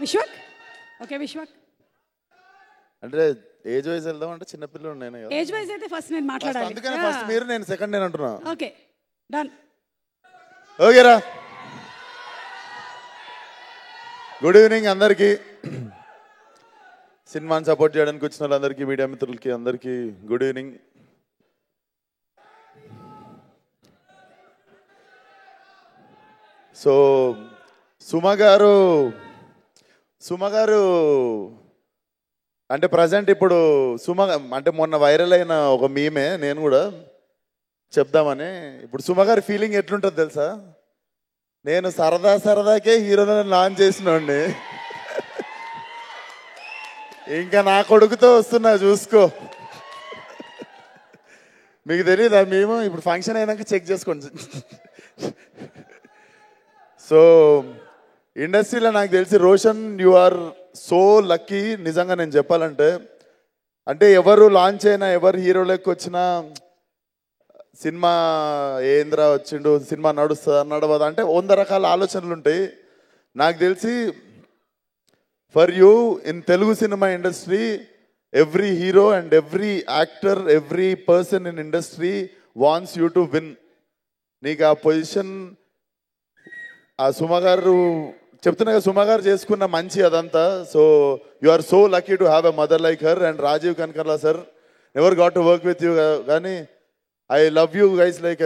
Vishwak okay Vishwak అంటే age wise వెళ్దాం అంటే చిన్నపిల్లలు నేను ఏజ్ వైజ్ అయితే ఫస్ట్ నేను మాట్లాడాలి అందుకని ఫస్ట్ మీరు నేను సెకండ్ నేను అంటున్నా ఓకే డన్ ఓకేరా గుడ్ ఈవినింగ్ అందరికీ సినిమాని సపోర్ట్ చేయడానికి వచ్చిన వాళ్ళందరికీ మీడియా మిత్రులకి అందరికీ గుడ్ ఈవినింగ్ సో సుమ గారు అంటే ప్రజెంట్ ఇప్పుడు సుమ అంటే మొన్న వైరల్ అయిన ఒక మీమే నేను కూడా చెప్దామని ఇప్పుడు సుమ గారి ఫీలింగ్ ఎట్లుంటుంది తెలుసా నేను సరదాకే హీరోలను లాంచ్ చేసినోండి ఇంకా నా కొడుకుతో వస్తున్నా చూసుకో మీకు తెలియదా మేము ఇప్పుడు ఫంక్షన్ అయినాక చెక్ చేసుకోండి సో ఇండస్ట్రీలో నాకు తెలిసి Roshan you are so lucky నిజంగా నేను చెప్పాలంటే అంటే ఎవరు లాంచ్ అయినా ఎవరు హీరోలోకి వచ్చినా సినిమా ఏంద్రా వచ్చిండు సినిమా నడుస్తుందా నడవదా అంటే 100 రకాల ఆలోచనలు ఉంటాయి నాకు తెలిసి for you in Telugu cinema industry every hero and every actor every person in industry wants you to win నీకు ఆ పొజిషన్ ఆ సుమ గారు చెప్తున్నా కదా సుమ గారు చేసుకున్న మంచి అదంతా so you are so lucky to have a mother like her and Rajeev Kanakala sir never got to work with you కానీ I love you guys like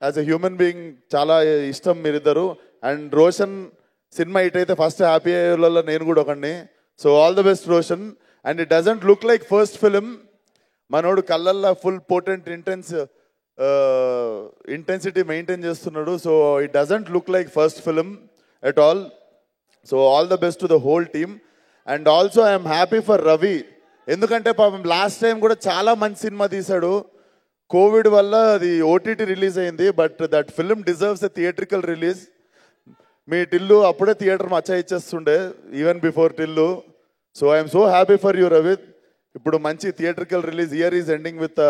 as a human being చాలా ఇష్టం మీరిద్దరు అండ్ రోషన్ సినిమా ఇటైతే ఫస్ట్ హ్యాపీ అయ్యేలో నేను కూడా ఒకడిని so all the best Roshan and it doesn't look like first film మనోడు కళ్ళల్లో ఫుల్ పోటెంట్ ఇంటెన్సిటీ మెయింటైన్ చేస్తున్నాడు so it doesn't look like first film at all so all the best to the whole team and also I'm happy for Ravi ఎందుకంటే పాపం last time కూడా చాలా మంచి cinema తీశాడు Covid వల్ల అది ఓటీటీ రిలీజ్ అయింది but that film deserves a theatrical release మీ టిల్లు అప్పుడే థియేటర్ మచ్చా ఇచ్చేస్తుండే even before Tillu so I'm so happy for you Ravi ఇప్పుడు మంచి theatrical release year is ending with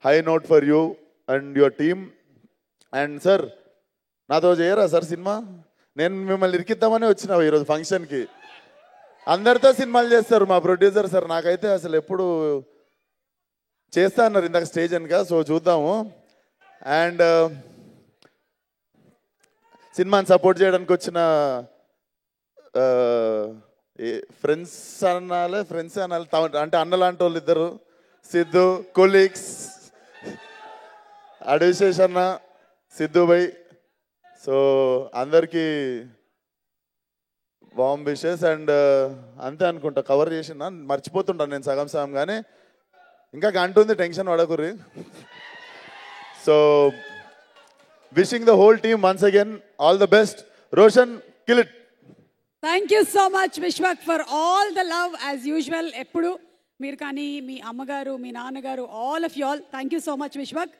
high note for you and your team and sir నాతో చేయరా sir cinema నేను మిమ్మల్ని ఇరికిద్దామని వచ్చినా ఈరోజు ఫంక్షన్కి అందరితో సినిమాలు చేస్తారు మా ప్రొడ్యూసర్ సార్ నాకైతే అసలు ఎప్పుడు చేస్తా అన్నారు ఇందాక స్టేజ్ అనక సో చూద్దాము అండ్ సినిమాని సపోర్ట్ చేయడానికి వచ్చిన ఫ్రెండ్స్ అనాలి అంటే అన్నలాంటి వాళ్ళు ఇద్దరు సిద్ధు కొలీగ్స్ అడివిశేష్ అన్న సిద్ధుభాయ్ సో అందరికీ వామ్ విషెస్ అండ్ అంతే అనుకుంటా కవర్ చేసిన మర్చిపోతుంటాను నేను సగం కానీ ఇంకా గంట ఉంది టెన్షన్ పడకుర్రి so wishing the whole team once again all the best Roshan kill it thank you so much Vishwak for all the love as usual ఎప్పుడు మీరు కానీ మీ అమ్మగారు మీ నాన్నగారు all of you all thank you so much Vishwak